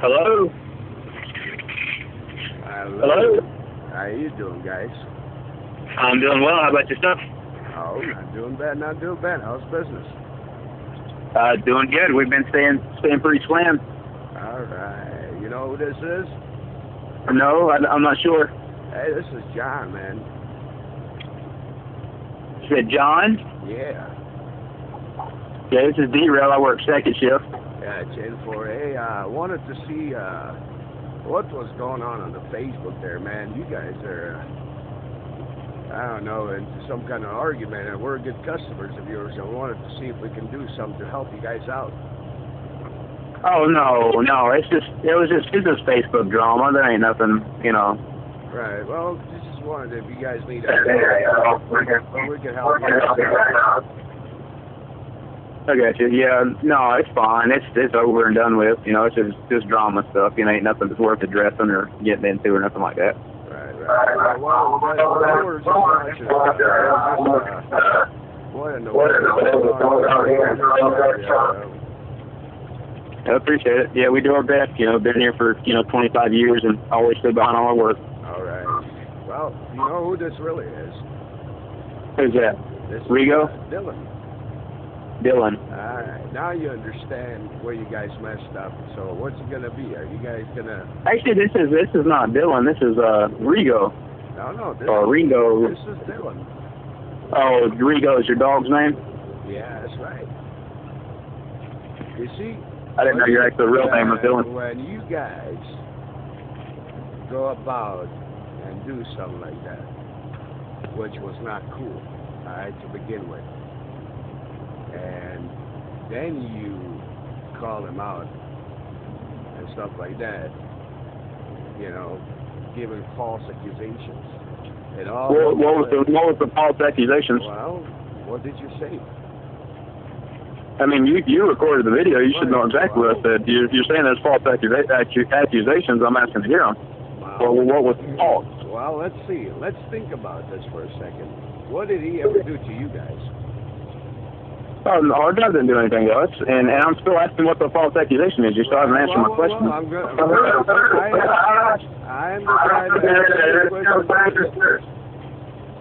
Hello? Hello? How you doing, guys? I'm doing well. How about yourself? Oh, not doing bad, not doing bad. How's business? Doing good. We've been staying pretty slammed. All right. You know who this is? No, I'm not sure. Hey, this is John, man. You said John? Yeah. Yeah, this is D-Rail. I work second shift. Yeah, it's in for. Hey, I wanted to see what was going on the Facebook there, man. You guys are, I don't know, into some kind of argument, and we're good customers of yours. I wanted to see if we can do something to help you guys out. Oh, no. It was just Facebook drama. There ain't nothing, you know. Right. Well, just wanted if you guys need help, we can help you out. I got you. Yeah, no, it's fine. It's over and done with. You know, it's just drama stuff. You know, ain't nothing that's worth addressing or getting into or nothing like that. Right. Well, we're just watching. What in the world is going on? I appreciate it. Yeah, we do our best. You know, been here for 25 years and always stood behind all our work. All right. Well, you know who this really is? Who's that? This is Rigo? Dylan. Dylan. All right. Now you understand where you guys messed up. So what's it gonna be? Are you guys gonna? Actually, this is not Dylan. This is Rigo. No. Ringo. This is Dylan. Oh, Rigo is your dog's name? Yeah, that's right. You see? I didn't know your actual real name was Dylan. When you guys go about and do something like that, which was not cool, all right, to begin with, and then you call him out and stuff like that, you know, giving false accusations. It all. What was the false accusations? Well, what did you say? I mean, you recorded the video. You should know exactly what I said. You're saying there's false accusations. I'm asking to hear them. Well, what was false? Well, let's see. Let's think about this for a second. What did he ever do to you guys? Oh, no, our dad didn't do anything to us, and I'm still asking what the false accusation is. You still haven't answered my question. Well, I'm the guy that answers questions.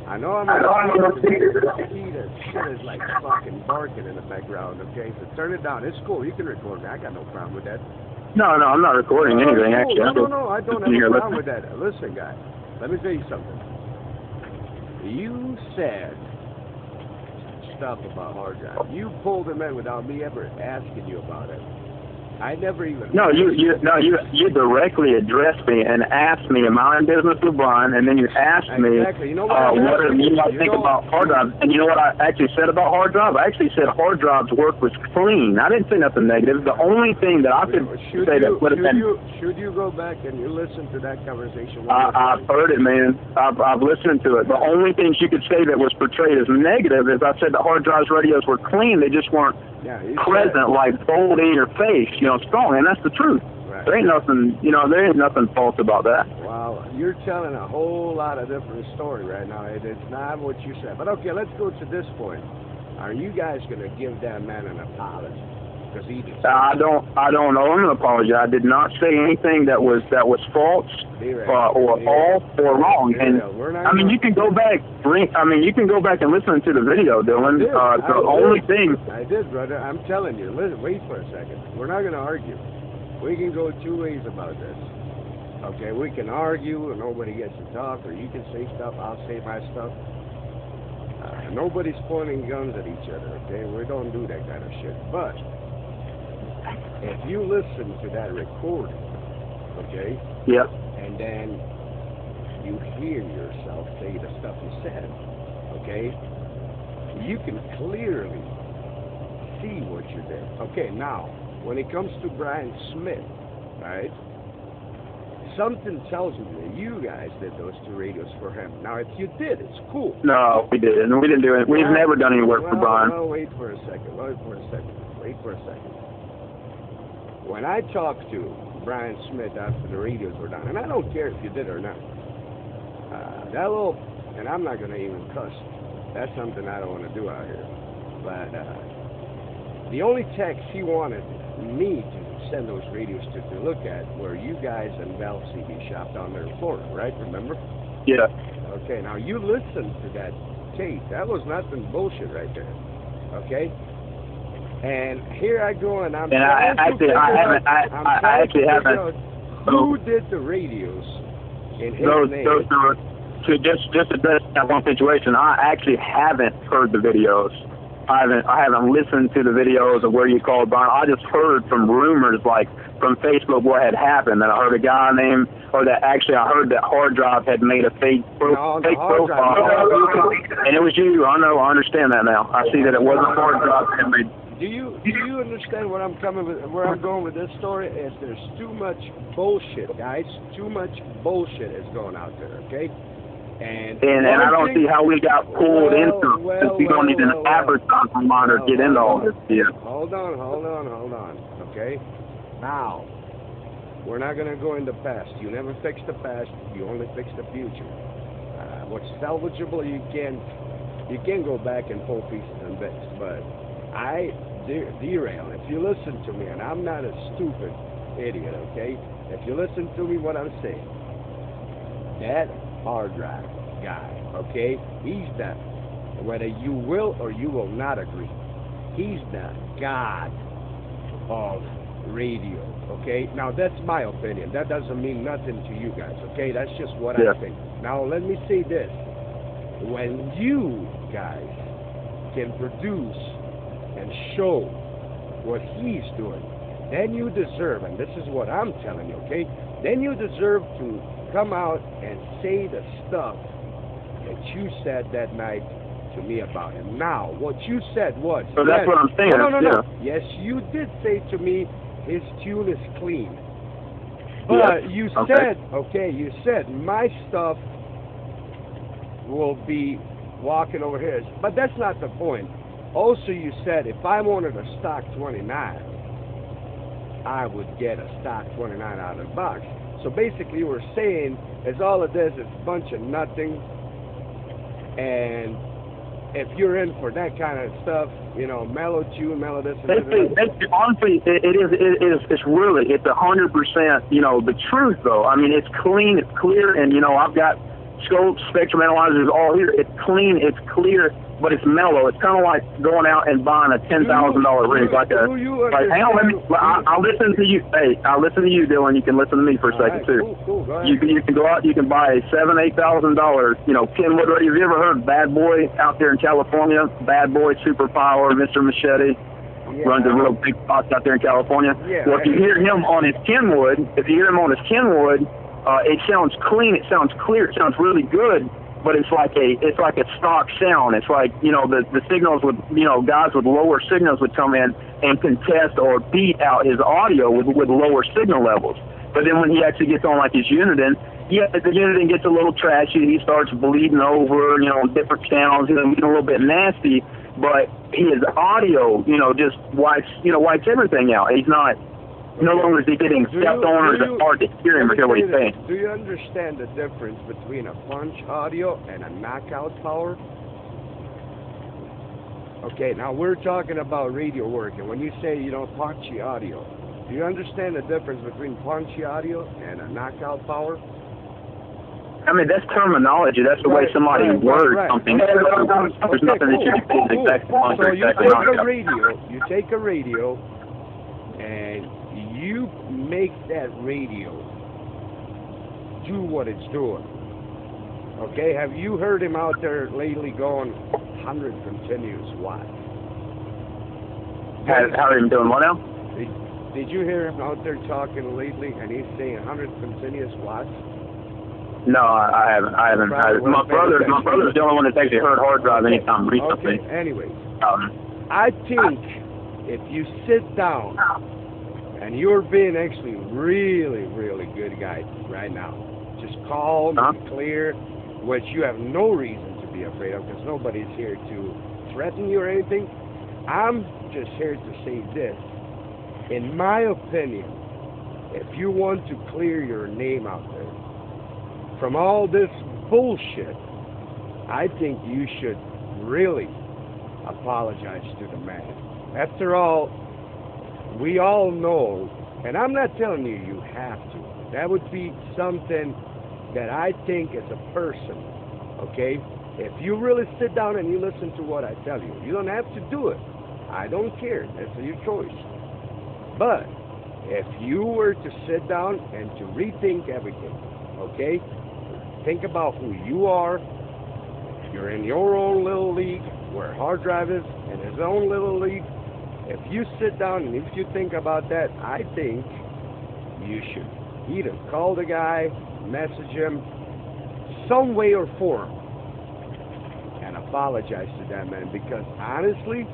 I know I'm on speaker. That shit is like fucking barking in the background, okay? So turn it down. It's cool. You can record me. I got no problem with that. No, I'm not recording anything, cool. actually. No, I don't have a problem with that. Listen, guy, let me tell you something. You said stuff about hard drive. You pulled him in without me ever asking you about it. I never even. No, you directly addressed me and asked me, am I in business with Brian? And then you asked me, exactly. You know what do you think about hard drives? And you know what I actually said about hard drive? I actually said hard drives work was clean. I didn't say nothing negative. The only thing that I could say that would have been. Should you go back and you listen to that conversation? I've heard it, man. I've listened to it. The only thing you could say that was portrayed as negative is I said the hard drives radios were clean. They just weren't present, like bold in your face, strong, and that's the truth. Right. There ain't nothing false about that. Well, you're telling a whole lot of different story right now. It's not what you said. But okay, let's go to this point. Are you guys gonna give that man an apology? Because he just I don't know. I'm gonna apologize. I did not say anything that was false or off or wrong. And I mean, you can go back. You can go back and listen to the video, Dylan. The only thing I did, brother. I'm telling you. Listen, wait for a second. We're not gonna argue. We can go two ways about this. Okay, we can argue and nobody gets to talk, or you can say stuff, I'll say my stuff. Nobody's pointing guns at each other. Okay, we don't do that kind of shit. But if you listen to that recording, okay? Yep. And then you hear yourself say the stuff you said, okay? You can clearly see what you did. Okay, now, when it comes to Brian Smith, right? Something tells me that you guys did those two radios for him. Now, if you did, it's cool. No, we didn't. We didn't do it. We've never done any work for Brian. Well, wait for a second. When I talked to Brian Smith after the radios were done, and I don't care if you did or not, that little, and I'm not going to even cuss. That's something I don't want to do out here. But the only text he wanted me to send those radios to look at were you guys and Val CD shop down there in Florida, right? Remember? Yeah. Okay, now you listened to that tape. That was nothing bullshit right there. Okay? And here I go, and I'm trying to figure out who did the radios in his name. To just address that one situation, I actually haven't heard the videos. I haven't listened to the videos of where you called Brian. I just heard from rumors, like from Facebook, what had happened. That I heard a guy named, or that actually I heard that Hard Drive had made a fake profile, and it was you. I know, I understand that now. I see that it wasn't Hard Drive that had made. Do you understand where I'm going with this story? Is there's too much bullshit, guys. Too much bullshit is going out there, okay? And I don't see how we got pulled into it, because we don't even advertise on monitor to get into all this shit. Hold on, okay? Now, we're not going to go in the past. You never fix the past, you only fix the future. What's salvageable, you can go back and pull pieces and bits, but derail. If you listen to me, and I'm not a stupid idiot, okay? If you listen to me, what I'm saying, that Hard Drive guy, okay? He's the, whether you will or you will not agree, he's the god of radio, okay? Now, that's my opinion. That doesn't mean nothing to you guys, okay? That's just what I think. Now, let me say this. When you guys can produce and show what he's doing, then you deserve, and this is what I'm telling you, okay? Then you deserve to come out and say the stuff that you said that night to me about him. Now, what you said was... So that's what I'm saying. No. Yes, you did say to me his tune is clean. But you said, you said my stuff will be walking over his. But that's not the point. Also, you said if I wanted a stock 29, I would get a stock 29 out of the box. So basically, you were saying is all it is a bunch of nothing. And if you're in for that kind of stuff, you know, mellow tune, mellow this and that. Honestly, it's really, it's 100%, you know, the truth though. I mean, it's clean, it's clear, and you know, I've got scopes, spectrum analyzers all here. It's clean, it's clear, but it's mellow. It's kind of like going out and buying a $10,000 rig. Hang on, I'll listen to you. Hey, I'll listen to you, Dylan. You can listen to me for a second too. Cool. Go ahead. You can go out. You can buy a $7,000-8,000. You know, Kenwood. Have you ever heard of Bad Boy out there in California? Bad Boy, Superpower, Mr. Machete. Runs a real big box out there in California. Well, if you hear him on his Kenwood, it sounds clean. It sounds clear. It sounds really good. But it's like a stock sound. It's like, you know, the signals would, you know, guys with lower signals would come in and contest or beat out his audio with lower signal levels. But then when he actually gets on like his Uniden, the Uniden gets a little trashy. He starts bleeding over, you know, different channels, you know, getting a little bit nasty. But his audio, you know, just wipes everything out. He's not. No longer is he getting stepped on, or it's hard to hear him or hear what he's saying. Do you understand the difference between a punch audio and a knockout power? Okay, now we're talking about radio work, and when you say, you know, punchy audio, do you understand the difference between punchy audio and a knockout power? I mean, that's terminology. That's the way somebody words something. There's nothing that you can say exactly punch or exactly knockout. You take a radio, and you make that radio do what it's doing. Okay, have you heard him out there lately going 100 continuous watts? How are you doing what now? Did you hear him out there talking lately and he's saying 100 continuous watts? No, I haven't. My brother's the only one that's actually heard Hard Drive anytime recently. Okay, anyway, I think if you sit down and you're being actually really, really good guy right now, just calm and clear, which you have no reason to be afraid of because nobody's here to threaten you or anything. I'm just here to say this. In my opinion, if you want to clear your name out there from all this bullshit, I think you should really apologize to the man. After all, we all know And I'm not telling you you have to. That would be something that I think as a person, okay? If you really sit down and you listen to what I tell you, you don't have to do it. I don't care. That's your choice. But if you were to sit down and to rethink everything, okay? Think about who you are. You're in your own little league where Hard Drive is in his own little league. If you sit down and if you think about that, I think you should either call the guy, message him, some way or form, and apologize to that man. Because honestly,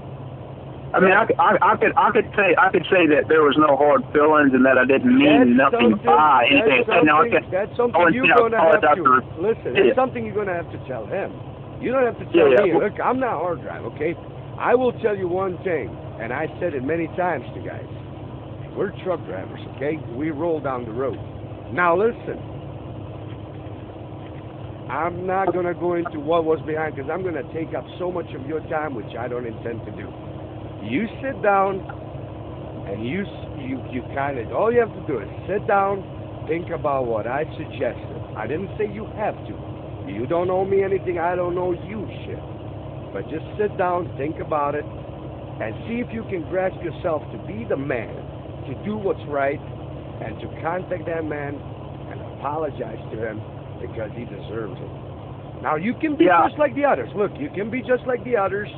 I mean, I could say that there was no hard feelings and that I didn't mean nothing by anything. That's something you're gonna have to listen. That's something you're gonna have to tell him. You don't have to tell me. Look, I'm not Hard Drive, okay? I will tell you one thing, and I said it many times to guys. We're truck drivers, okay? We roll down the road. Now listen, I'm not going to go into what was behind because I'm going to take up so much of your time, which I don't intend to do. You sit down, and you kind of, all you have to do is sit down, think about what I suggested. I didn't say you have to. You don't owe me anything, I don't owe you shit. But just sit down, think about it, and see if you can grasp yourself to be the man, to do what's right, and to contact that man and apologize to him because he deserves it. Now, you can be just like the others. Look, you can be just like the others,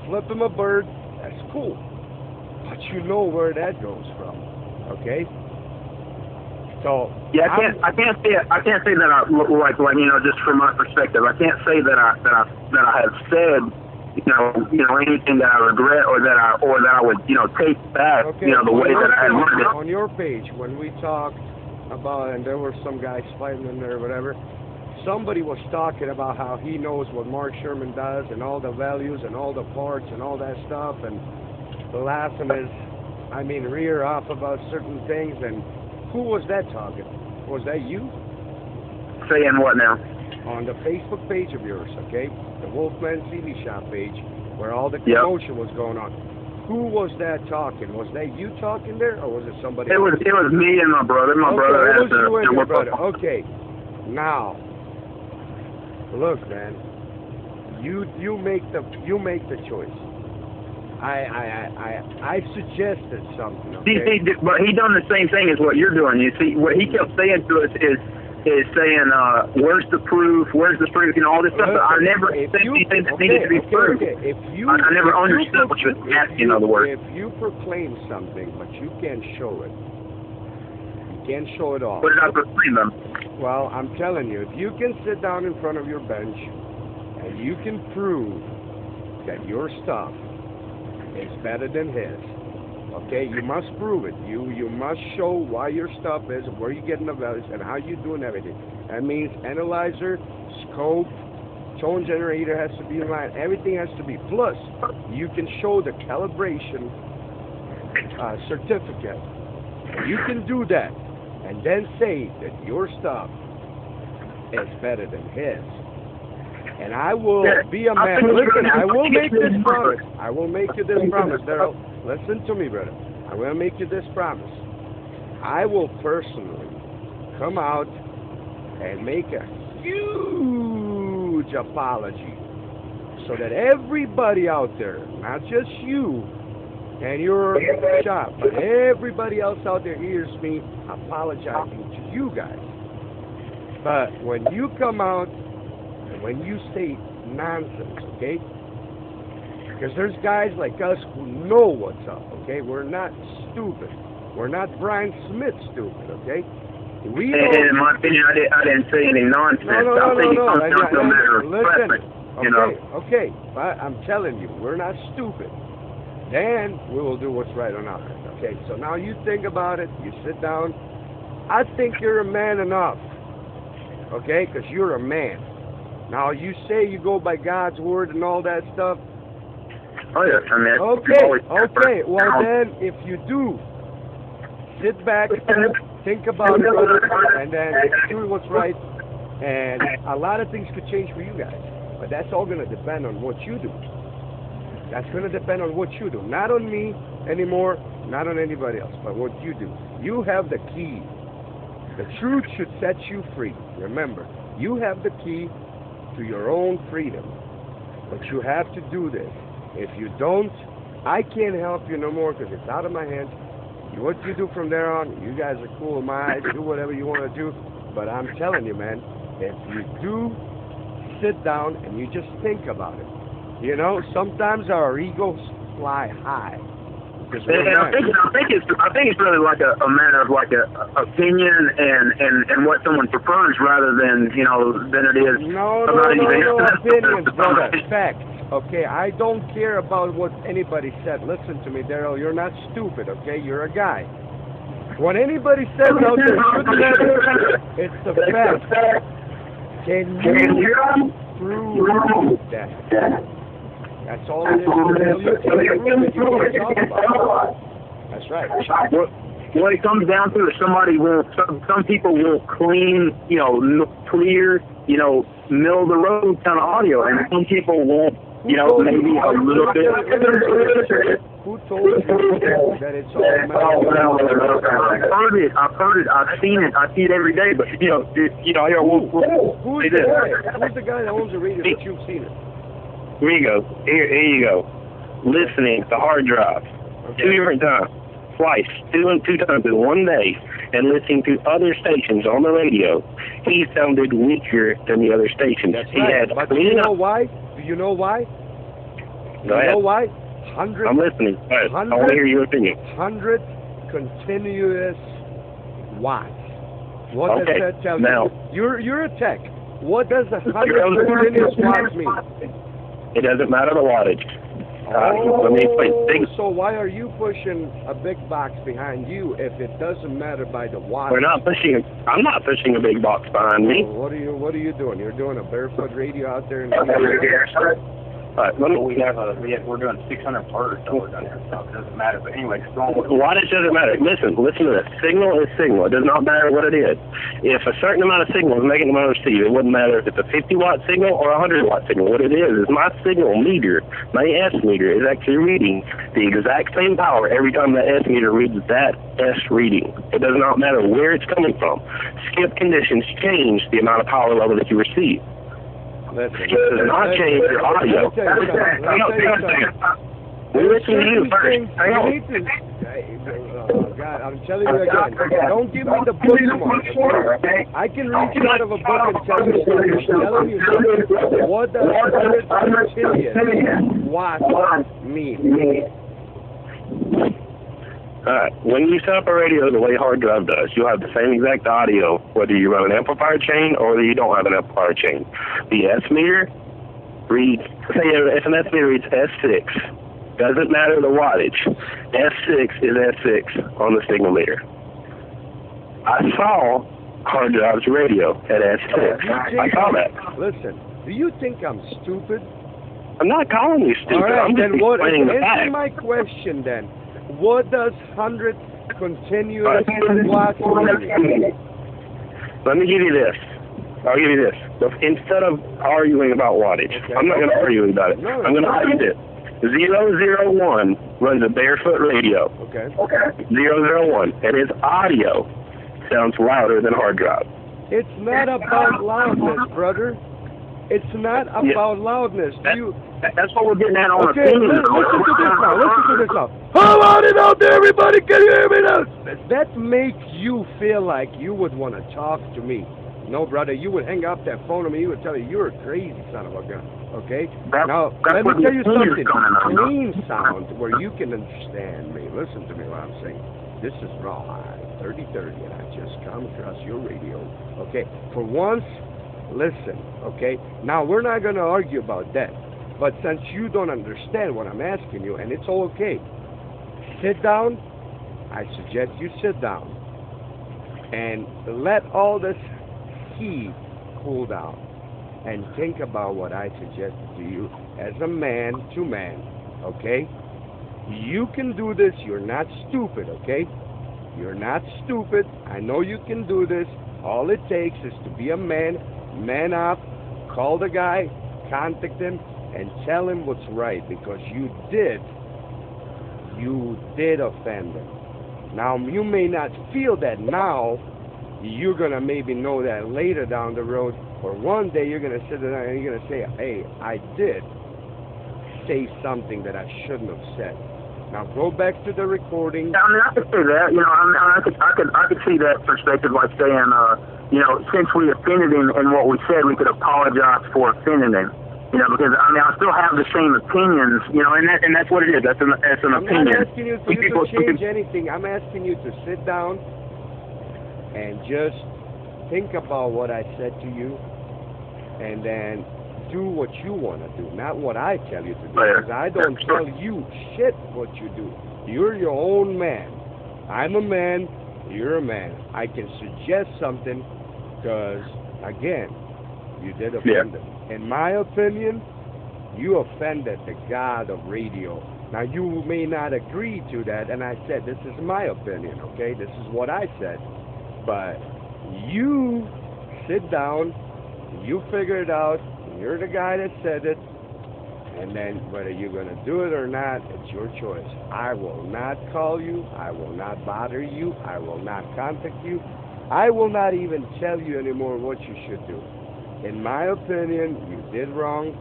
flip him a bird, that's cool. But you know where that goes from, okay? So I can't say that I like just from my perspective. I can't say that I have said anything that I regret or that I would take back the way that I had learned it. On your page when we talked about, and there were some guys fighting in there or whatever, somebody was talking about how he knows what Mark Sherman does and all the values and all the parts and all that stuff, and laughing his rear off about certain things. And who was that talking? Was that you? Saying what now? On the Facebook page of yours, okay? The Wolfman TV Shop page, where all the commotion was going on. Who was that talking? Was that you talking there, or was it somebody else? It was me and my brother. My brother it was you and your brother. Okay. Now, look, man. You make the choice. I suggested something. Okay? But he done the same thing as what you're doing. You see, what he kept saying to us is saying, where's the proof? Where's the proof? All this stuff. I never said anything that needed to be proved. I never understood what you were asking, in other words. If you proclaim something, but you can't show it, you can't show it all. What did I proclaim them? Well, I'm telling you, if you can sit down in front of your bench and you can prove that your stuff is better than his, okay, you must prove it. You must show why your stuff is, where you're getting the values, and how you're doing everything. That means analyzer, scope, tone generator has to be in line. Everything has to be. Plus, you can show the calibration certificate. You can do that, and then say that your stuff is better than his. And I will be a man. Listen, I will make this promise. I will make you this promise, Daryl. Listen to me, brother. I will make you this promise. I will personally come out and make a huge apology so that everybody out there, not just you and your shop, but everybody else out there hears me apologizing to you guys. But when you come out and when you say nonsense, okay? Because there's guys like us who know what's up, okay? We're not stupid. We're not Brian Smith stupid, okay? We know. In my opinion, I didn't say any nonsense. No. Listen, okay. But I'm telling you, we're not stupid. Then we will do what's right on our end, okay? So now you think about it. You sit down. I think you're a man enough, okay? Because you're a man. Now, you say you go by God's word and all that stuff. Oh, yes. I mean, okay. Well, then, if you do, sit back, think about it, and then do what's right. And a lot of things could change for you guys. But that's all going to depend on what you do. That's going to depend on what you do. Not on me, anymore, not on anybody else, but what you do. You have the key. The truth should set you free. Remember, you have the key to your own freedom. But you have to do this. If you don't, I can't help you no more because it's out of my hands. What you do from there on, you guys are cool in my eyes. Do whatever you want to do. But I'm telling you, man, if you do sit down and you just think about it, you know, sometimes our egos fly high. I think it's really like a matter of like a opinion and what someone prefers rather than than it is. No opinions, brother. Facts. Okay, I don't care about what anybody said. Listen to me, Daryl. You're not stupid. Okay, you're a guy. What anybody says out there shouldn't matter. It's the fact. Can you prove that? That's all it is. That's right. What it comes down to is somebody will. Some people will clean, clear, middle of the road kind of audio, and some people won't. Maybe a little bit. Who told you that it's all metal? I've heard it. I've seen it. I see it every day. But who's the guy that owns the radio that you've seen it? Here you go. Listening to hard drive. Okay. 2 different times. Twice. Two times in one day. And listening to other stations on the radio. He sounded weaker than the other stations. That's right. But do you know why? Do you know why? Go ahead. You know why? I'm listening. I want to hear your opinion. 100 continuous watts. What does that tell you? You're a tech. What does 100 continuous watts mean? It doesn't matter the wattage. Let me explain. So why are you pushing a big box behind you if it doesn't matter by the wattage? I'm not pushing a big box behind me. What are you doing? You're doing a barefoot radio out there in we're doing 600 parts, so we're done here, so it doesn't matter. But anyway, wattage doesn't matter. Listen to this. Signal is signal. It does not matter what it is. If a certain amount of signal is making them receive, it wouldn't matter if it's a 50-watt signal or a 100-watt signal. What it is my signal meter, my S meter, is actually reading the exact same power every time the S meter reads that S reading. It does not matter where it's coming from. Skip conditions change the amount of power level that you receive. Skip does not change your audio. We listen to you first. God, I'm telling you again. Don't give me the book tomorrow. I can read you out of a book and tell you something. I'm telling you something. What does 100 watts mean? Alright, when you set up a radio the way hard drive does, you'll have the same exact audio, whether you run an amplifier chain or whether you don't have an amplifier chain. The S meter reads, say if an S meter reads S6, doesn't matter the wattage, S6 is S6 on the signal meter. I saw hard drive's radio at S6. I saw that. Listen, do you think I'm stupid? I'm not calling you stupid. All right, I'm just explaining the fact. Answer my question then. What does 100 continuous watts mean? Let me give you this. I'll give you this. Instead of arguing about wattage, I'm not going to argue about it. I'm going to argue this. 001 runs a barefoot radio. Okay. 001. And his audio sounds louder than hard drive. It's not about loudness, brother. It's not about loudness. That's what we're getting at on opinion. Listen to this now. How loud it out there, everybody? Can you hear me now? That makes you feel like you would want to talk to me. No, brother, you would hang up that phone on me. You would tell me you're a crazy son of a gun. Okay? Now, let me tell you something. Clean sound where you can understand me. Listen to me what I'm saying. This is Rawhide 3030, and I just come across your radio. Okay? For once, listen. Okay? Now, we're not going to argue about that. But since you don't understand what I'm asking you, and it's all okay, sit down. I suggest you sit down and let all this heat cool down and think about what I suggested to you as a man to man, okay? You can do this. You're not stupid, okay? You're not stupid. I know you can do this. All it takes is to be a man up, call the guy, contact him, and tell him what's right, because you did you did offend them. Now, you may not feel that now. You're going to maybe know that later down the road, or one day you're going to sit there and you're going to say, hey, I did say something that I shouldn't have said. Now go back to the recording. Yeah, I mean, I could say that. You know, I could see that perspective, like saying, you know, since we offended him in what we said, we could apologize for offending him. You know, because I mean, I still have the same opinions. You know, and that's what it is. That's an opinion. I'm not asking you to change anything. I'm asking you to sit down and just think about what I said to you, and then do what you want to do, not what I tell you to do. Because I don't tell you shit what you do. You're your own man. I'm a man. You're a man. I can suggest something because, again, you did offend them. In my opinion, you offended the god of radio. Now, you may not agree to that, and I said, this is my opinion, okay? This is what I said. But you sit down, you figure it out. You're the guy that said it, and then whether you're going to do it or not, it's your choice. I will not call you. I will not bother you. I will not contact you. I will not even tell you anymore what you should do. In my opinion, you did wrong,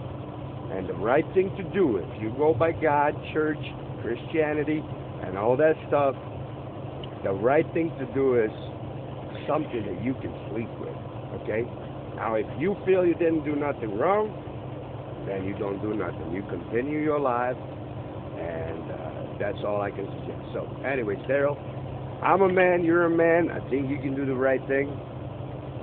and the right thing to do, if you go by God, church, Christianity, and all that stuff, the right thing to do is something that you can sleep with, okay? Now, if you feel you didn't do nothing wrong, then you don't do nothing. You continue your life, and that's all I can suggest. So, anyways, Daryl, I'm a man, you're a man. I think you can do the right thing.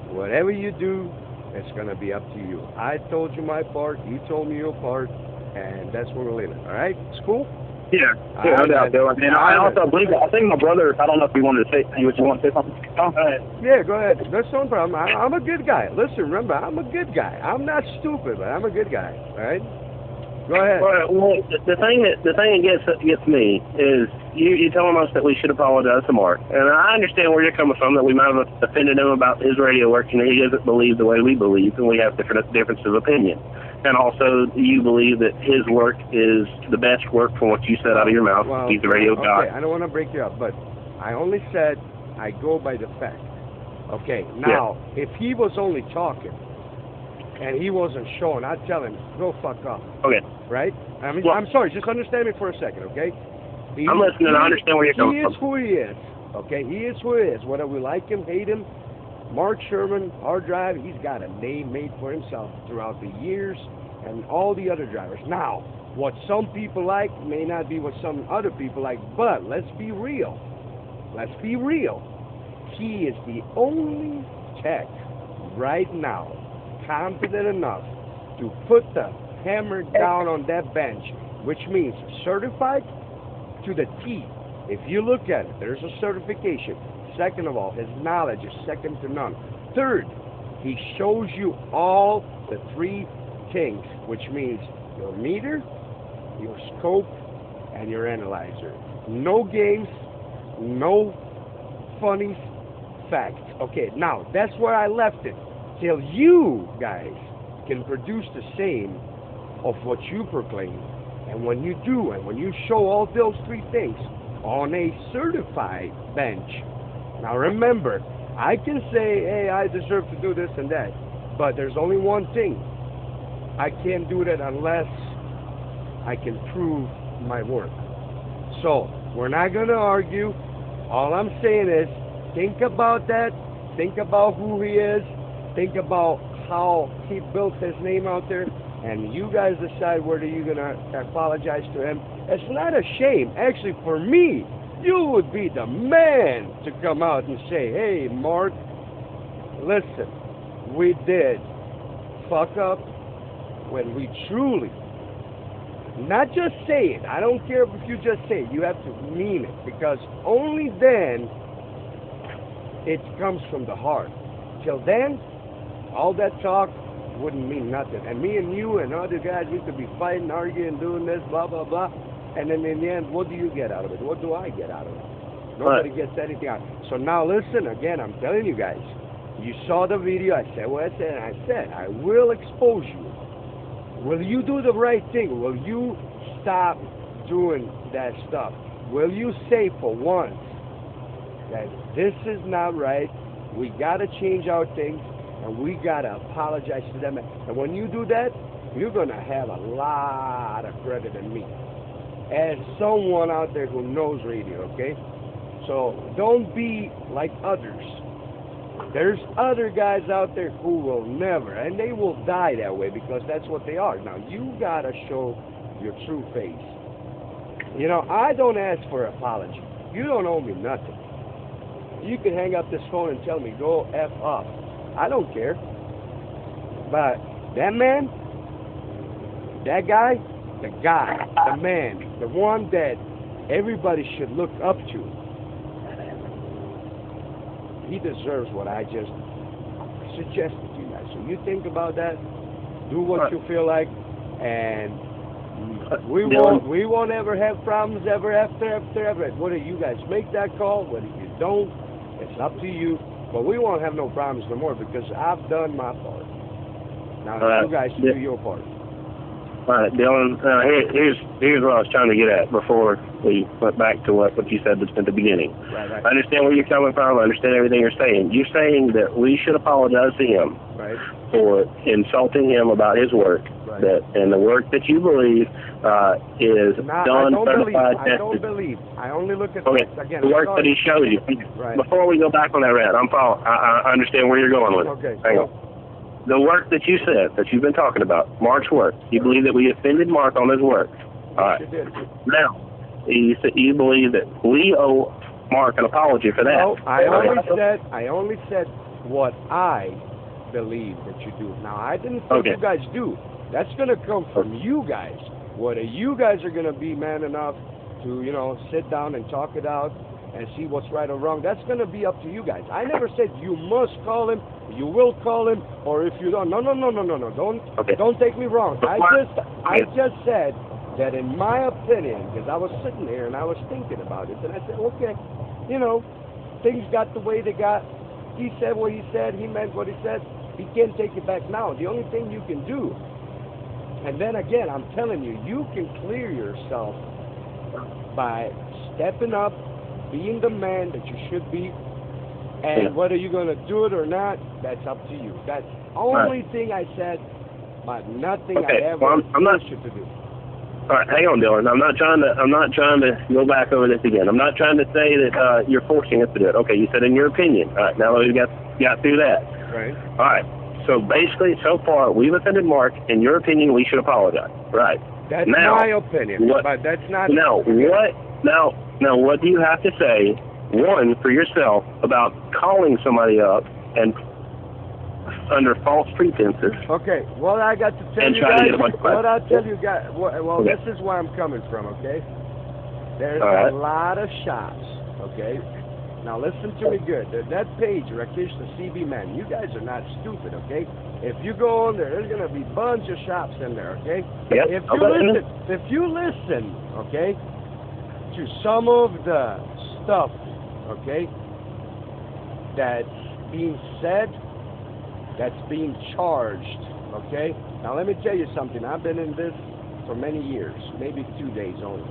Whatever you do, it's going to be up to you. I told you my part, you told me your part, and that's where we're leaving, all right? It's cool? Yeah, no doubt, Dylan. And I also believe, I think my brother, I don't know if he wanted to say, you want to say something? Go ahead. Yeah, go ahead. That's no problem. I'm a good guy. Listen, remember, I'm a good guy. I'm not stupid, but I'm a good guy, all right? Go ahead. Well, the thing that gets me is you telling us that we should apologize to Mark, and I understand where you're coming from, that we might have offended him about his radio work, and he doesn't believe the way we believe, and we have differences of opinion. And also, you believe that his work is the best work from what you said out of your mouth. Well, he's the radio god. Okay, I don't want to break you up, but I only said I go by the fact. Okay, now, if he was only talking and he wasn't showing, I'd tell him, go fuck off. Okay. Right? I mean, well, I'm sorry, just understand me for a second, okay? I'm listening. I understand where you're coming from. He is who he is, okay? He is who he is. Whether we like him, hate him, Mark Sherman, our driver, he's got a name made for himself throughout the years, and all the other drivers. Now, what some people like may not be what some other people like, but let's be real. Let's be real. He is the only tech right now competent enough to put the hammer down on that bench, which means certified to the T. If you look at it, there's a certification. Second of all, his knowledge is second to none. Third, he shows you all the three things, which means your meter, your scope, and your analyzer. No games, no funny facts. Okay, now that's where I left it. Till you guys can produce the same of what you proclaim. And when you do, and when you show all those three things on a certified bench, now remember, I can say, hey, I deserve to do this and that, but there's only one thing. I can't do that unless I can prove my work. So, we're not going to argue. All I'm saying is, think about that. Think about who he is. Think about how he built his name out there. And you guys decide whether you're going to apologize to him. It's not a shame. Actually, for me, you would be the man to come out and say, hey, Mark, listen, we did fuck up when we truly, not just say it. I don't care if you just say it. You have to mean it. Because only then it comes from the heart. Till then, all that talk wouldn't mean nothing. And me and you and other guys, we could be fighting, arguing, doing this, blah, blah, blah. And then in the end, what do you get out of it? What do I get out of it? Nobody gets anything out. So now listen, again, I'm telling you guys, you saw the video, I said what I said, and I said, I will expose you. Will you do the right thing? Will you stop doing that stuff? will you say for once that this is not right, we got to change our things, and we got to apologize to them? And when you do that, you're going to have a lot of credit in me as someone out there who knows radio, okay? So don't be like others. There's other guys out there who will never, and they will die that way because that's what they are. Now, you got to show your true face. You know, I don't ask for an apology. You don't owe me nothing. You can hang up this phone and tell me, go F up. I don't care. But that man, that guy, the man, the one that everybody should look up to, he deserves what I just suggested to you guys. So you think about that, do what you feel like, and we won't ever have problems ever after. Whether you guys make that call, whether you don't, it's up to you. But we won't have no problems no more because I've done my part. Now you guys do your part. All right, Dylan, here's what I was trying to get at before we went back to what you said at the beginning. Right. I understand where you're coming from. I understand everything you're saying. You're saying that we should apologize to him for insulting him about his work, and the work that you believe is done, certified, tested. I don't believe. I only look at again, the work that he showed you. Right. Before we go back on that rant, I understand where you're going with it. Okay. Hang on. The work that you said, that you've been talking about, Mark's work, you believe that we offended Mark on his work. All right. Now, you believe that we owe Mark an apology for that. No, I only said what I believe that you do. Now, I didn't say you guys do. That's going to come from you guys. Whether you guys are going to be man enough to, sit down and talk it out and see what's right or wrong, that's going to be up to you guys. I never said you must call him, you will call him, or if you don't. No. Don't take me wrong. I just said that in my opinion, because I was sitting here and I was thinking about it, and I said, okay, things got the way they got. He said what he said. He meant what he said. He can't take it back now. The only thing you can do, and then again, I'm telling you, you can clear yourself by stepping up, being the man that you should be, and whether you're going to do it or not, that's up to you. That's the only thing I said, but nothing I ever forced you to do. All right, hang on, Dylan. I'm not trying to go back over this again. I'm not trying to say that you're forcing us to do it. Okay, you said in your opinion. All right, now we've got through that. Right. All right. So basically, so far, we've offended Mark. In your opinion, we should apologize. Right. That's my opinion, but that's not... Now, what do you have to say, one, for yourself, about calling somebody up and under false pretenses? Okay, well, I got to tell you guys, what I'll tell you guys, this is where I'm coming from, okay? There's a lot of shops, okay? Now, listen to me good. That page, Rakesh the CB Man, you guys are not stupid, okay? If you go on there, there's going to be a bunch of shops in there, okay? Yep. If you listen, okay, to some of the stuff, okay, that's being said, that's being charged, okay? Now, let me tell you something. I've been in this for many years, maybe 2 days only.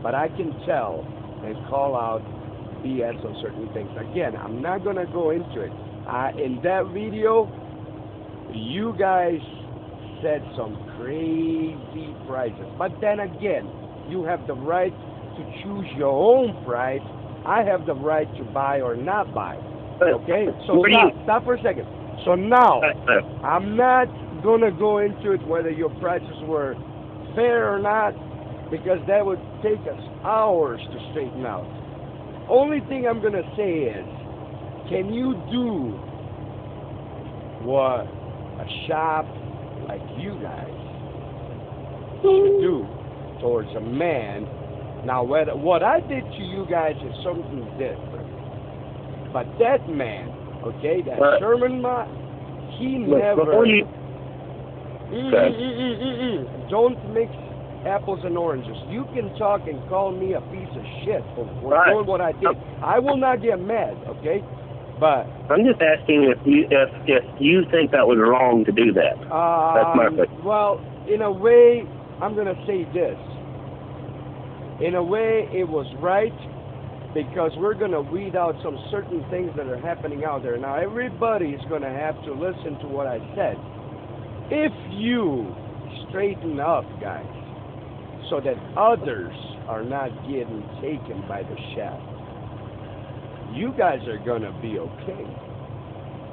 But I can tell and call out BS on certain things. Again, I'm not going to go into it. In that video, you guys said some crazy prices. But then again, you have the right to choose your own price. I have the right to buy or not buy. Okay? So stop for a second. So now, I'm not going to go into it whether your prices were fair or not, because that would take us hours to straighten out. Only thing I'm going to say is, can you do what a shop like you guys should do towards a man? Now, what I did to you guys is something different. But that man, okay, that Sherman Mott, he never... Don't mix apples and oranges. You can talk and call me a piece of shit for doing what I did. I will not get mad, okay? But I'm just asking if you think that was wrong to do that. That's my question. Well, in a way, I'm going to say this. In a way, it was right because we're going to weed out some certain things that are happening out there. Now, everybody is going to have to listen to what I said. If you straighten up, guys, so that others are not getting taken by the shaft, you guys are going to be okay.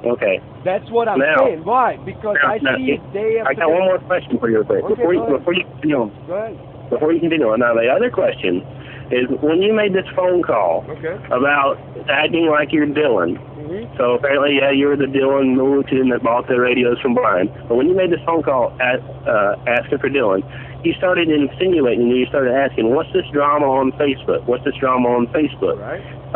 Okay. That's what I'm saying. Why? Because I see it day after day. I got one more question for you real quick. Okay, before you continue. Go ahead. Before you continue on. Now, the other question is, when you made this phone call about acting like you're Dylan, so apparently, yeah, you were the Dylan Militant that bought the radios from Brian, but when you made this phone call asking for Dylan, you started insinuating, you started asking, what's this drama on Facebook? What's this drama on Facebook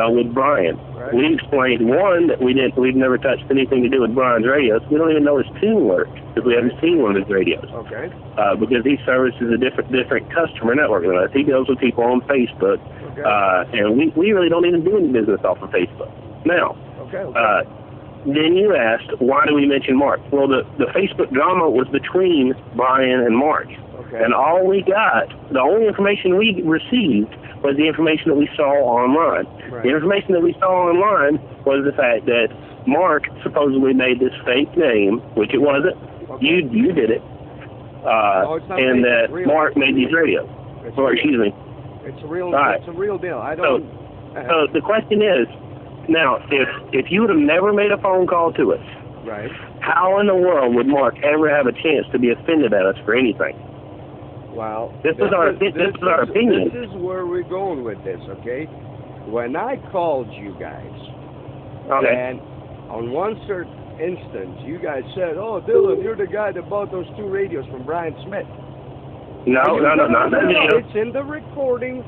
with Brian? Right. We explained, one, that we've never touched anything to do with Brian's radios. We don't even know his tune works because we haven't seen one of his radios. Okay. Because he services a different customer network than us. He deals with people on Facebook, and we really don't even do any business off of Facebook. Now, then you asked, why do we mention Mark? Well, the Facebook drama was between Brian and Mark. And all we got, the only information we received was the information that we saw online. The information that we saw online was the fact that Mark supposedly made this fake name, which it wasn't. You did it. And that Mark made these radios. Excuse me. It's a real deal. I don't. So the question is, now, if you would have never made a phone call to us, how in the world would Mark ever have a chance to be offended at us for anything? Well, this is our opinion. This is where we're going with this, okay? When I called you guys, and on one certain instance, you guys said, "Oh, Dylan, you're the guy that bought those 2 radios from Brian Smith." No. It's in the recording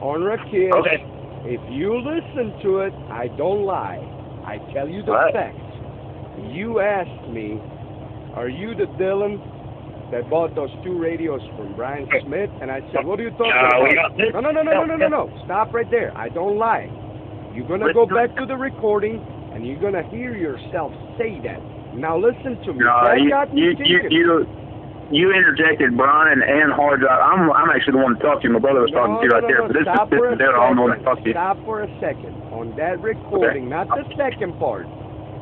on Rakesh. Okay. If you listen to it, I don't lie. I tell you the facts. You asked me, "Are you the Dylan that bought those 2 radios from Brian Smith?" And I said, "What are you talking about?" No. Stop right there. I don't lie. You're going to go back to the recording, and you're going to hear yourself say that. Now listen to me. You interjected Brian and Hard Drive. I'm actually the one to talk to you. My brother was talking to you right there. But Stop for a second. On that recording, not the second part,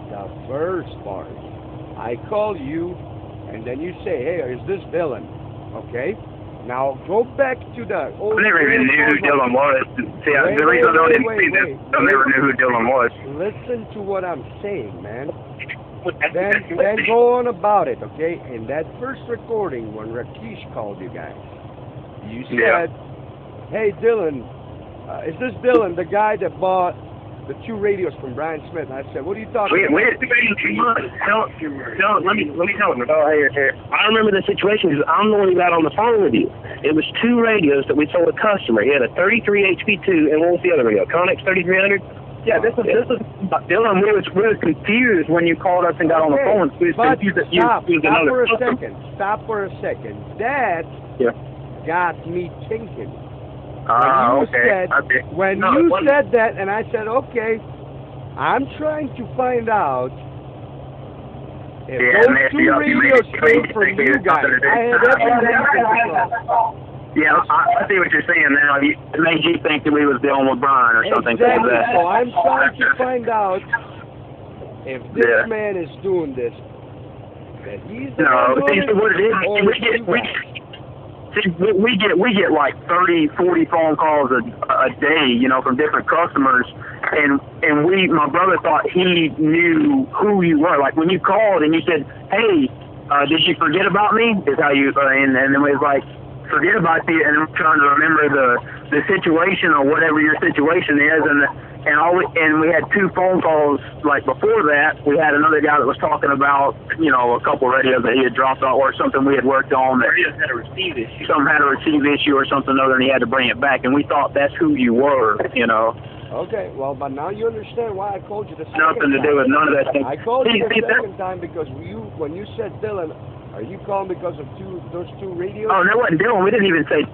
the first part. I call you, and then you say, "Hey, is this Dylan?" Okay? Now go back to the old. I never even knew who Dylan was. See, the reason I don't even see this, I never knew who Dylan was. Listen to what I'm saying, man. Then go on about it, okay? In that first recording, when Rakesh called you guys, you said, "Hey, Dylan, is this Dylan, the guy that bought the 2 radios from Brian Smith?" I said, "What are you talking about?" Let me tell him. Here. I remember the situation because I'm the one who got on the phone with you. It was 2 radios that we sold a customer. He had a 33 HP2, and what was the other radio? Connex 3300? Yeah, this is Dylan. We was confused when you called us and got on the phone. We was confused that you was another customer. Stop for a second. That got me thinking. When you said that, and I said, "Okay, I'm trying to find out if those 2 radios came from you guys." I had everything. Yeah, I see what you're saying now. It made you think that we was dealing with Brian or something like that. So I'm trying to find out if this man is doing this, that he's the one doing it, what it is, we get like 30, 40 phone calls a day, you know, from different customers, and my brother thought he knew who you were. Like when you called and you said, "Hey, did you forget about me?" Is how you and then it was like, "Forget about you," and I'm trying to remember the situation or whatever your situation is, and we had 2 phone calls like before that. We had another guy that was talking about, you know, a couple of radios that he had dropped off or something we had worked on. The radios had a receive issue. Some had a receive issue or something other, and he had to bring it back, and we thought that's who you were, you know. Okay, well, but now you understand why I called you the second time. Nothing to do with none of that stuff. I called you the second time because when you said, "Dylan, are you calling because of those 2 radios?" Oh, that wasn't Dylan. We didn't even say.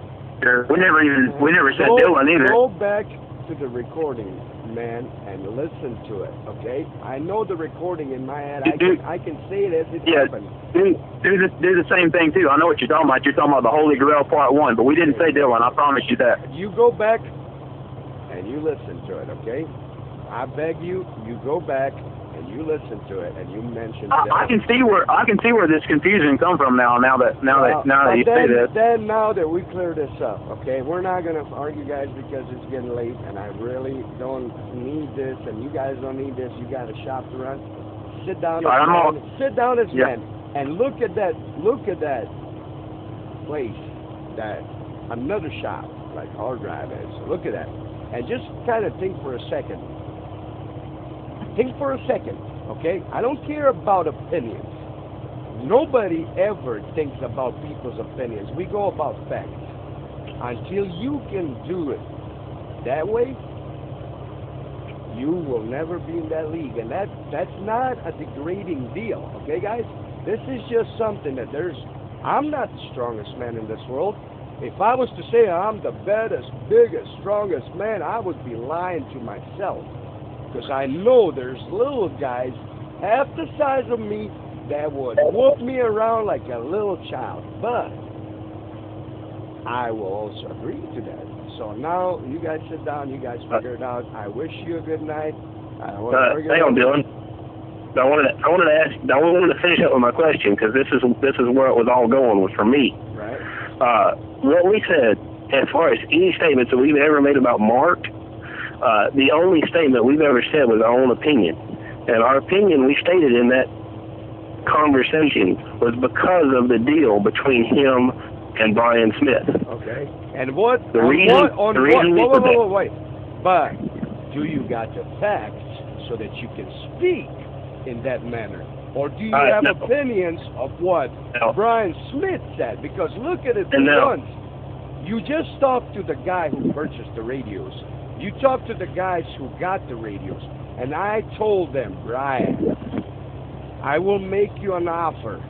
We never said Dylan either. Go back to the recording. man, and listen to it, okay? I know the recording in my head. I can say it as it Yeah, happened. do the same thing too. I know what you're talking about. You're talking about the Holy Grail Part 1, but we didn't say Dylan. I promise you that. You go back and you listen to it, okay? I beg you, you go back and you listen to it, and you mention that. I can see where this confusion comes from now that you say this. Then now that we clear this up, okay, we're not gonna argue, guys, because it's getting late, and I really don't need this, and you guys don't need this. You got a shop to run. Sit down as men. Sit down as men, and look at that place, that another shop like Hard Drive is. Look at that, and just kind of think for a second. Think for a second, okay? I don't care about opinions. Nobody ever thinks about people's opinions. We go about facts. Until you can do it that way, you will never be in that league. And that's not a degrading deal, okay, guys? This is just something that I'm not the strongest man in this world. If I was to say I'm the baddest, biggest, strongest man, I would be lying to myself. Because I know there's little guys half the size of me that would whoop me around like a little child. But I will also agree to that. So now you guys sit down, you guys figure it out. I wish you a good night. Hang on, Dylan. I wanted to finish up with my question, because this is where it was all going, was for me. Right. What we said, as far as any statements that we've ever made about Mark, the only statement we've ever said was our own opinion. And our opinion we stated in that conversation was because of the deal between him and Brian Smith. Okay. And what? Wait. But do you got the facts so that you can speak in that manner? Or do you have opinions of what Brian Smith said? Because look at it at once. You just talked to the guy who purchased the radios. You talked to the guys who got the radios. And I told them, Brian, I will make you an offer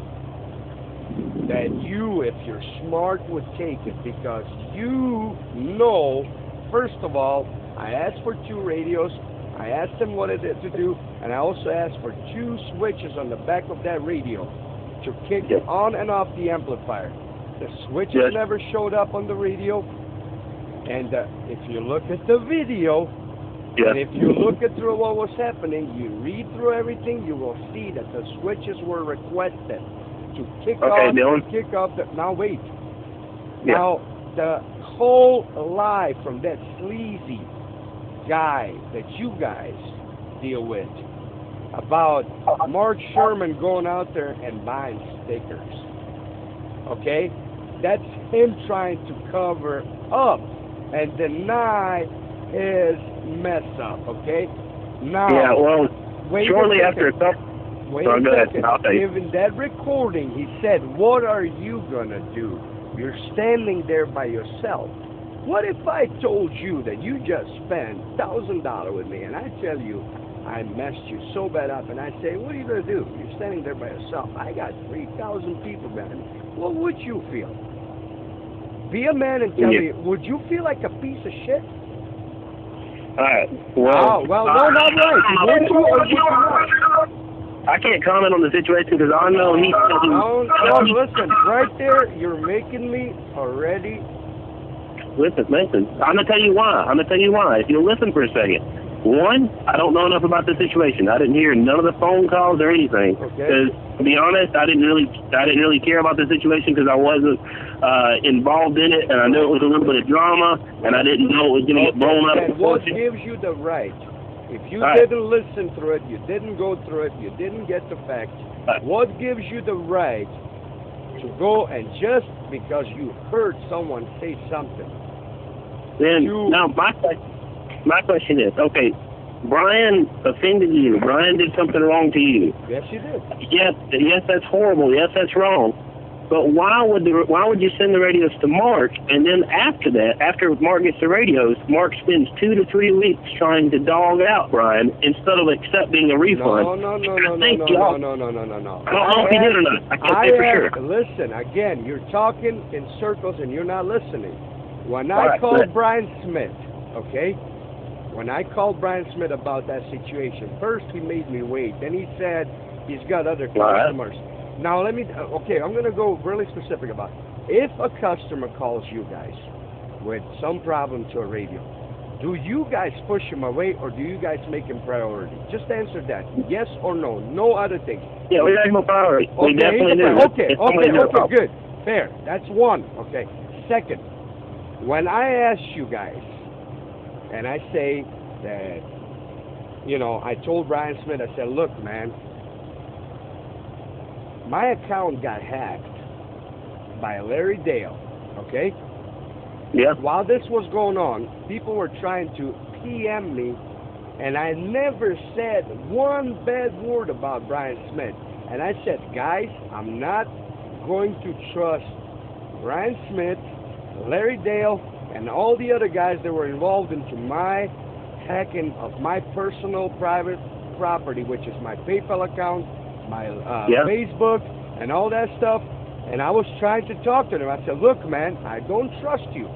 that you, if you're smart, would take it, because you know, first of all, I asked for 2 radios. I asked them what it is to do, and I also asked for 2 switches on the back of that radio to kick on and off the amplifier. The switches never showed up on the radio, and if you look at the video, and if you look at through what was happening, you read through everything, you will see that the switches were requested to kick off the... Now wait. Now, the whole lie from that sleazy guy that you guys deal with about Mark Sherman going out there and buying stickers, okay? That's him trying to cover up and deny his mess up, okay? Now, shortly after a couple... In that recording, he said, what are you going to do? You're standing there by yourself. What if I told you that you just spent $1,000 with me, and I tell you I messed you so bad up, and I say, what are you going to do? You're standing there by yourself. I got 3,000 people behind me. What would you feel? Be a man and tell me, would you feel like a piece of shit? Well, no, not right. Would you or would you not? I can't comment on the situation because I know he's... No, listen. Right there, you're making me already... Listen. I'm going to tell you why. If you'll listen for a second. One, I don't know enough about the situation. I didn't hear none of the phone calls or anything. Because, to be honest, I didn't really care about the situation because I wasn't involved in it, and I knew it was a little bit of drama, and I didn't know it was going to get blown up. And what gives you the right? If you didn't listen through it, you didn't go through it, you didn't get the facts, what gives you the right to go and just because you heard someone say something? Now, my question is, okay, Brian offended you. Brian did something wrong to you. Yes, you did. Yes, that's horrible. Yes, that's wrong. But why would you send the radios to Mark, and then after that, after Mark gets the radios, Mark spends 2 to 3 weeks trying to dog out Brian instead of accepting a refund? No. I don't know if he did or not. I can't say for sure. Listen, again, you're talking in circles and you're not listening. When I called Brian Smith, okay, when I called Brian Smith about that situation, first he made me wait. Then he said he's got other customers. Now let me, okay, I'm going to go really specific about it. If a customer calls you guys with some problem to a radio, do you guys push him away or do you guys make him priority? Just answer that. Yes or no. No other thing. Yeah, we make him a priority. Okay, We definitely do. Okay, good. Fair. That's one. Okay. Second, when I ask you guys, and I say that, you know, I told Brian Smith, I said, look, man, my account got hacked by Larry Dale, okay? Yeah. While this was going on, people were trying to PM me, and I never said one bad word about Brian Smith. And I said, guys, I'm not going to trust Brian Smith, Larry Dale, and all the other guys that were involved into my hacking of my personal private property, which is my PayPal account, my Facebook, and all that stuff. And I was trying to talk to him. I said, look, man, I don't trust you.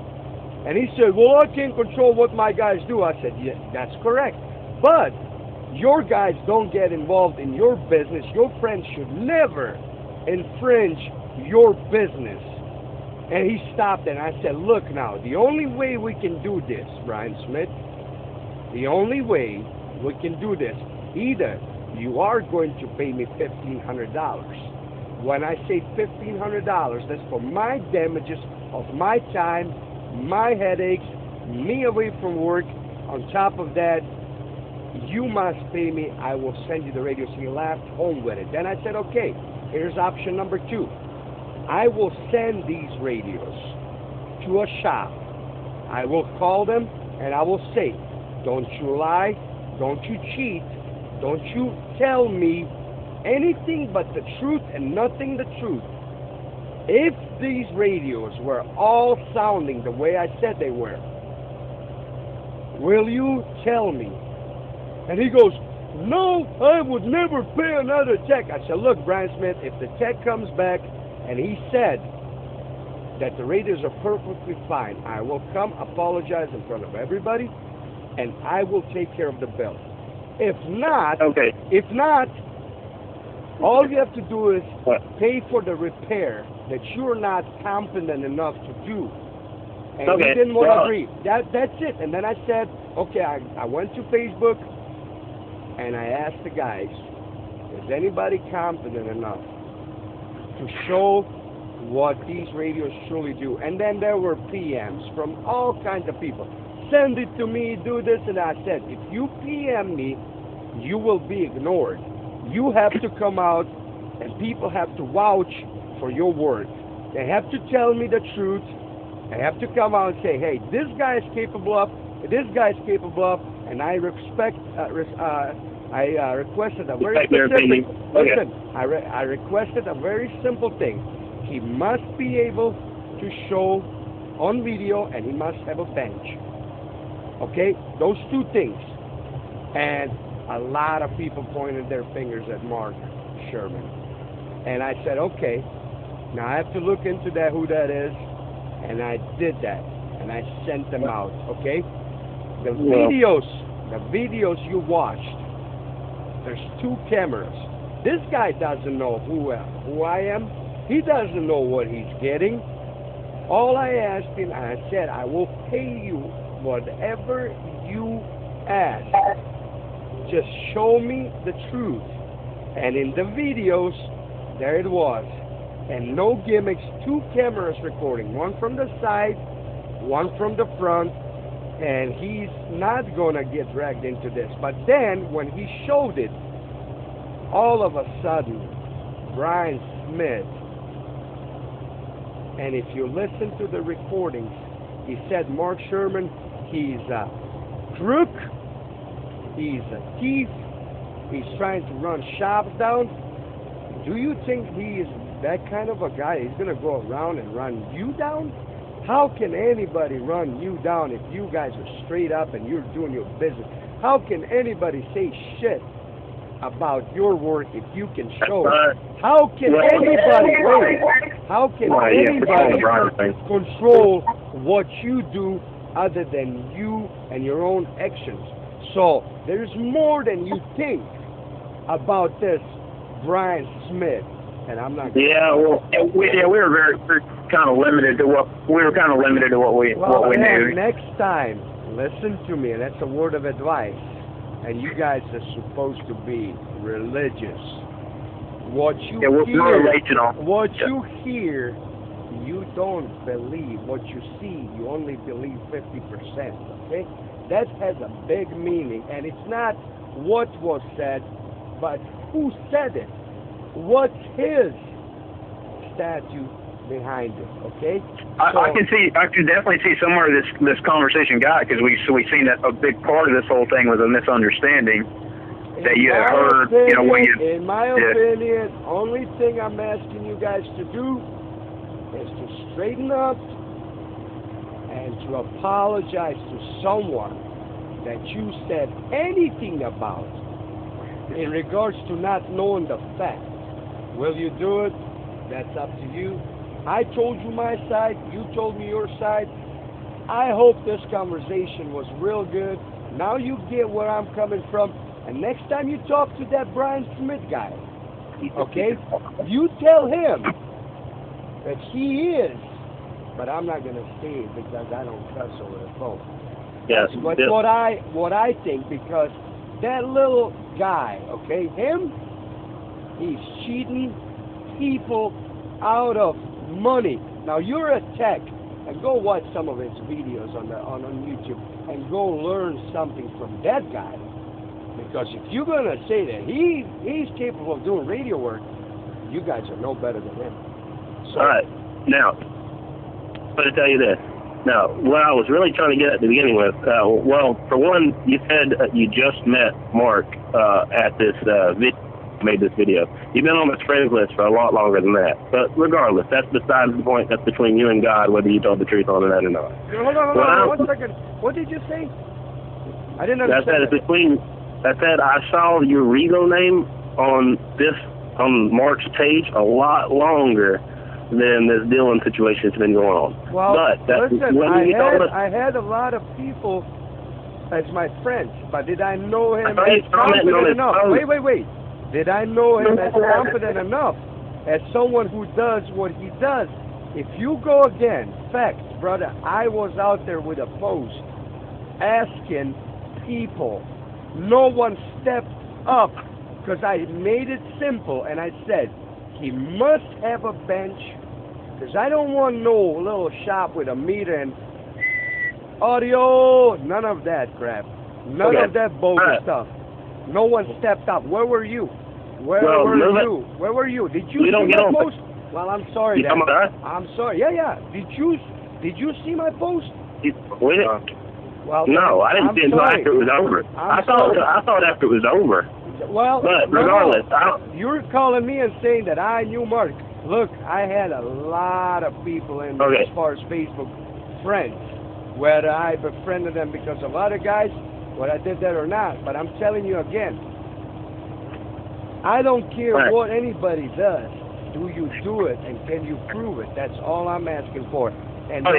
And he said, well, I can't control what my guys do. I said, yeah, that's correct. But your guys don't get involved in your business. Your friends should never infringe your business. And he stopped and I said, look now, the only way we can do this, Brian Smith, the only way we can do this, either you are going to pay me $1,500. When I say $1,500, that's for my damages of my time, my headaches, me away from work. On top of that, you must pay me. I will send you the radio so you left home with it. Then I said, okay, here's option number two. I will send these radios to a shop. I will call them and I will say, don't you lie, don't you cheat, don't you tell me anything but the truth and nothing the truth. If these radios were all sounding the way I said they were, will you tell me? And he goes, no, I would never pay another tech. I said, look, Brian Smith, if the tech comes back and he said that the radios are perfectly fine, I will come apologize in front of everybody and I will take care of the bill. If not, all you have to do is pay for the repair that you're not competent enough to do. And he didn't want to agree. That's it. And then I said, okay, I went to Facebook and I asked the guys, is anybody competent enough to show what these radios truly do? And then there were PMs from all kinds of people. Send it to me, do this, and I said, if you PM me, you will be ignored. You have to come out and people have to vouch for your word. They have to tell me the truth. They have to come out and say, hey, this guy is capable of, this guy is capable of, and I requested a very specific, listen, I requested a very simple thing. He must be able to show on video and he must have a bench. Okay, those two things. And a lot of people pointed their fingers at Mark Sherman. And I said, okay, now I have to look into that, who that is. And I did that. And I sent them out, okay? The videos you watched, there's two cameras. This guy doesn't know who I am. He doesn't know what he's getting. All I asked him, I said, I will pay you whatever you ask. Just show me the truth. And in the videos, there it was. And no gimmicks, two cameras recording. One from the side, one from the front. And he's not going to get dragged into this. But then, when he showed it, all of a sudden, Brian Smith, and if you listen to the recordings, he said, Mark Sherman, he's a crook, he's a thief, he's trying to run shops down. Do you think he is that kind of a guy? He's going to go around and run you down? How can anybody run you down if you guys are straight up and you're doing your business? How can anybody say shit about your work if you can show it? How can anybody control what you do other than you and your own actions. So there's more than you think about this Brian Smith, and I'm not. Yeah, well, we were kind of limited to what we knew. Next time, listen to me, and that's a word of advice. And you guys are supposed to be religious. What you hear, you don't believe. What you see, you only believe 50%. Okay, that has a big meaning, and it's not what was said, but who said it. What's his statue behind it? Okay. I can definitely see somewhere this conversation got, because we seen that a big part of this whole thing was a misunderstanding that you had heard. In my opinion, only thing I'm asking you guys to do is to straighten up and to apologize to someone that you said anything about in regards to not knowing the facts. Will you do it? That's up to you. I told you my side, you told me your side. I hope this conversation was real good. Now you get where I'm coming from. And next time you talk to that Brian Smith guy, okay, you tell him that he is, but I'm not going to say it because I don't cuss over the phone. Yes. But what I think, because that little guy, okay, him, he's cheating people out of money. Now you're a tech, and go watch some of his videos on YouTube, and go learn something from that guy. Because if you're gonna say that he's capable of doing radio work, you guys are no better than him. So, all right, now, I'm going to tell you this. Now, what I was really trying to get at the beginning with, well, for one, you said you just met Mark at this made this video. You've been on his friends list for a lot longer than that. But regardless, that's besides the point. That's between you and God, whether you told the truth on that or not. Hold on, 1 second. What did you say? I didn't understand. That said, I saw your Regal name on Mark's page a lot longer than this Dylan situation has been going on. Well, but listen, I had a lot of people as my friends, but did I know him as confident enough? Wait. Did I know him as confident enough as someone who does what he does? If you go again, facts, brother, I was out there with a post asking people. No one stepped up because I made it simple, and I said, he must have a bench, because I don't want no little shop with a meter and audio, none of that crap. None of that bogus stuff. No one stepped up. Where were you? Where were you? Did you see my post? Well, I'm sorry. I'm sorry. Yeah. Did you see my post? Well, no, I didn't see it until after it was over. I thought after it was over. Well, but regardless, you're calling me and saying that I knew Mark. Look, I had a lot of people in as far as Facebook friends, whether I befriended them because of other guys, whether I did that or not. But I'm telling you again, I don't care what anybody does. Do you do it, and can you prove it? That's all I'm asking for. And all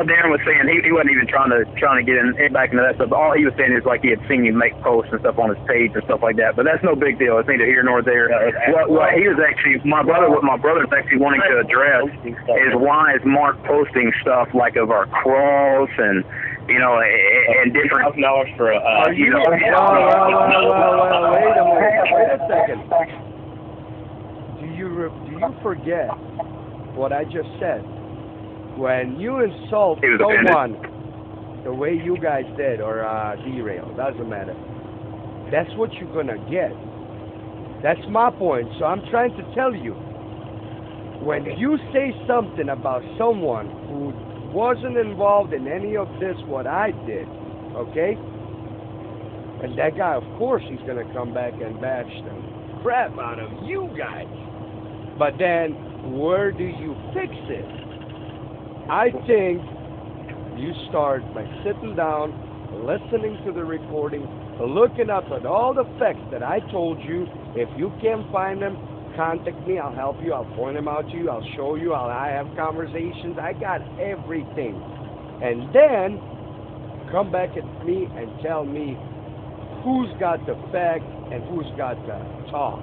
Darren was saying, he wasn't even trying to get back into that stuff. All he was saying is like he had seen you make posts and stuff on his page and stuff like that. But that's no big deal. It's neither here nor there. What he was actually, my brother's actually wanting to address is why is Mark posting stuff like of our cross and and different $1,000 for wait a second. Do you forget what I just said? When you insult someone the way you guys did, or derail, doesn't matter. That's what you're gonna get. That's my point. So I'm trying to tell you, when you say something about someone who wasn't involved in any of this, what I did, okay? And that guy, of course, he's gonna come back and bash the crap out of you guys. But then, where do you fix it? I think you start by sitting down, listening to the recording, looking up at all the facts that I told you. If you can't find them, contact me. I'll help you. I'll point them out to you. I'll show you. I have conversations. I got everything. and then come back at me and tell me who's got the fact and who's got the talk.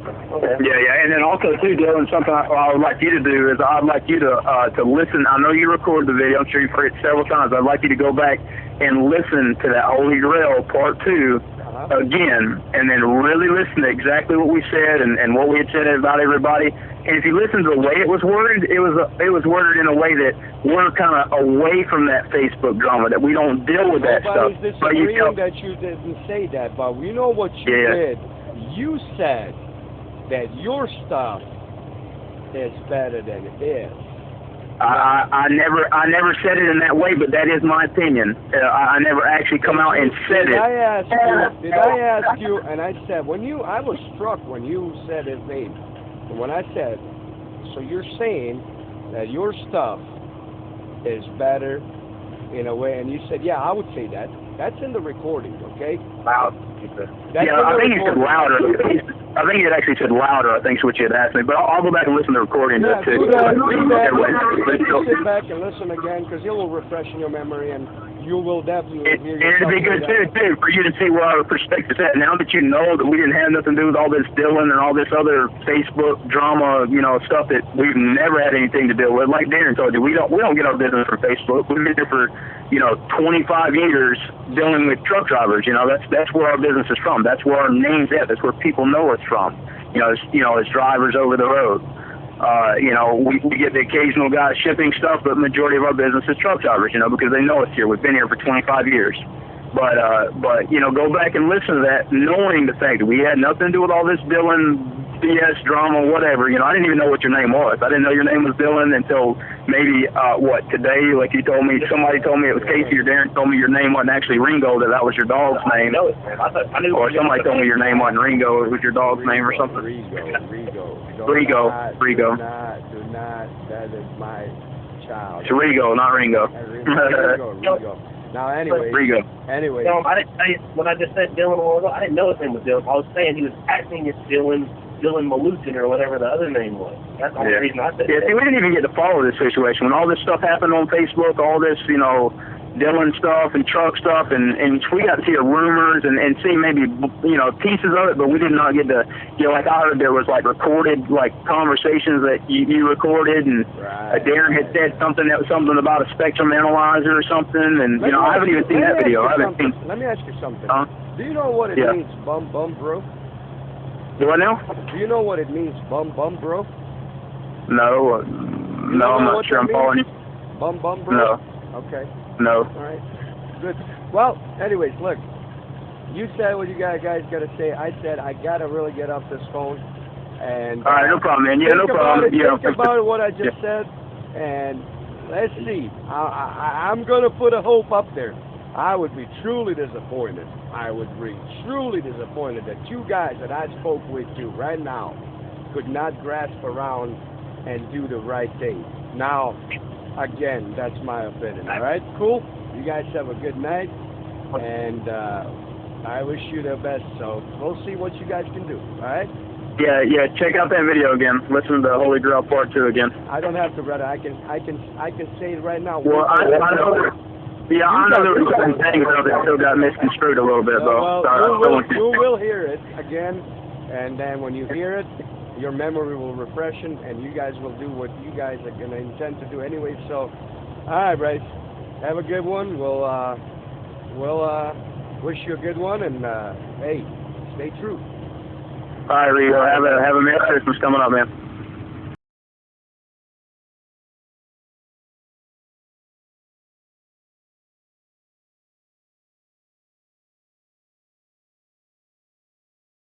Yeah, and then also too, Dylan, something I would like you to do is I'd like you to listen. I know you recorded the video. I'm sure you've heard it several times. I'd like you to go back and listen to that Holy Grail Part 2 again, and then really listen to exactly what we said and what we had said about everybody. And if you listen to the way it was worded, it was worded in a way that we're kind of away from that Facebook drama, that we don't deal with that stuff. Nobody's disagreeing that you didn't say that, but we know what you did. You said that your stuff is better than his. I never said it in that way, but that is my opinion. I never actually come out and said it. Did I ask you? And I said I was struck when you said his name. And when I said, so you're saying that your stuff is better in a way, and you said, yeah, I would say that. That's in the recording, okay? Loud. I think he said louder. I think he had actually said louder, I think is what you had asked me. But I'll go back and listen to the recording. Yeah, do that. Sit back and listen again, because it will refresh in your memory, and you will definitely hear yourself. And it'd be good, too, for you to see where our perspective's at. Now that you know that we didn't have nothing to do with all this Dylan and all this other Facebook drama, stuff that we've never had anything to deal with. Like Darren told you, we don't get our business from Facebook. We've been here for 25 years dealing with truck drivers. That's where our business is from. That's where our name's at. That's where people know us from. As drivers over the road. We get the occasional guy shipping stuff, but majority of our business is truck drivers. Because they know us here. We've been here for 25 years. But go back and listen to that, knowing the fact that we had nothing to do with all this Dylan BS drama, whatever. I didn't even know what your name was. I didn't know your name was Dylan until maybe today. Like you told me, somebody told me it was Casey, or Darren told me your name wasn't actually Ringo, that was your dog's name. I knew or somebody told me your name wasn't Ringo, it was your dog's name or something. Rigo. Do Rigo. not. That is my child. It's Rigo, not Ringo. Rigo. Now, anyway. Rigo. Anyway. No, I didn't say when I just said Dylan a while ago. I didn't know his name was Dylan. I was saying he was acting as Dylan Malutin or whatever the other name was. That's the only reason I said that. See, we didn't even get to follow this situation. When all this stuff happened on Facebook, all this, Dylan stuff and truck stuff, and we got to see the rumors and see maybe, pieces of it, but we did not get to, like I heard there was recorded, conversations that you recorded, and Darren had said something about a spectrum analyzer or something, and, I haven't even seen that video. Let me ask you something. Do you know what it means, bum, bro? Do I know? Do you know what it means, bum, bro? No, I'm not sure I'm following you. Bum, bro? No. Okay. No. All right. Good. Well, anyways, look. You said what you guys got to say. I said I got to really get off this phone. And all right, no problem, man. Yeah, no problem. Think about what I just said, and let's see. I'm going to put a hope up there. I would be truly disappointed. I would be truly disappointed that you guys that I spoke with you right now could not grasp around and do the right thing. Now, again, that's my opinion. All right, cool. You guys have a good night, and I wish you the best. So we'll see what you guys can do. All right. Yeah. Check out that video again. Listen to the Holy Grail Part 2 again. I don't have to, brother. I can say it right now. Well, I know. Yeah, I know there was some things that still got misconstrued a little bit, though. Well, you will hear it again, and then when you hear it, your memory will refresh, and you guys will do what you guys are going to intend to do anyway. So, all right, Bryce, have a good one. We'll wish you a good one, and hey, stay true. All right, Rigo, have a Merry Christmas coming up, man.